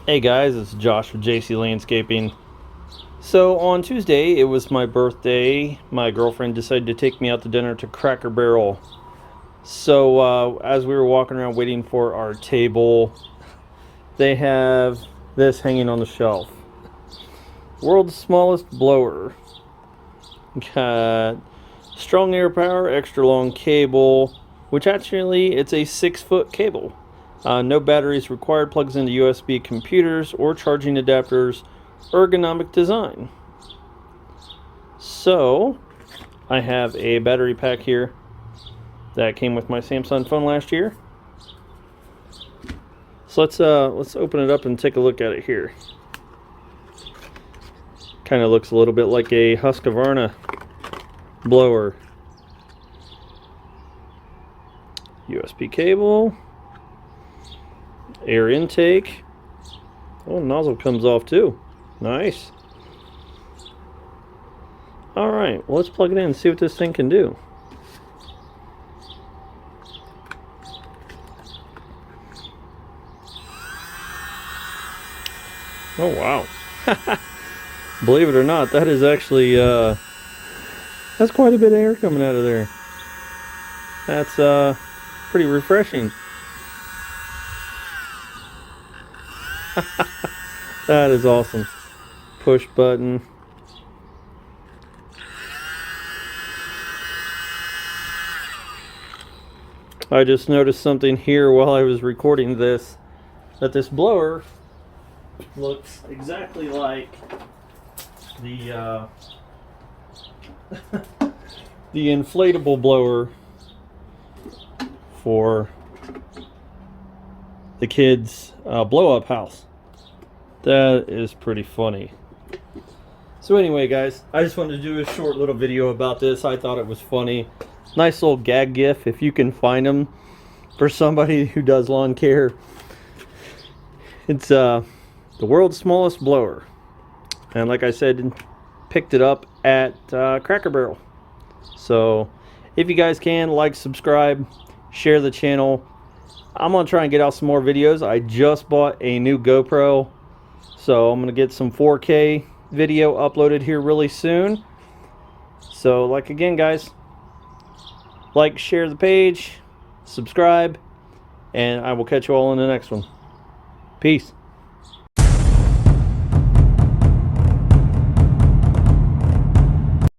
Hey guys, it's Josh with JC Landscaping. So on Tuesday, it was my birthday. My girlfriend decided to take me out to dinner to Cracker Barrel. So as we were walking around waiting for our table, they have this hanging on the shelf. World's smallest blower. Got strong air power, extra long cable, which actually it's a 6-foot cable. No batteries required, plugs into USB computers or charging adapters, ergonomic design. So, I have a battery pack here that came with my Samsung phone last year. So let's open it up and take a look at it here. Kind of looks a little bit like a Husqvarna blower. USB cable. Air intake. Oh, nozzle comes off too. Nice. Alright, well, let's plug it in and see what this thing can do. Oh, wow. Believe it or not, that is actually, that's quite a bit of air coming out of there. That's, pretty refreshing. That is awesome. Push button. I just noticed something here while I was recording this, that this blower looks exactly like the the inflatable blower for the kids' blow-up house. That is pretty funny. So anyway, guys, I just wanted to do a short little video about this. I thought it was funny. Nice little gag gif if you can find them for somebody who does lawn care. It's the world's smallest blower. And like I said, picked it up at Cracker Barrel. So if you guys can, like, subscribe, share the channel. I'm going to try and get out some more videos. I just bought a new GoPro. So I'm going to get some 4K video uploaded here really soon. So like again, guys, like, share the page, subscribe, and I will catch you all in the next one. Peace.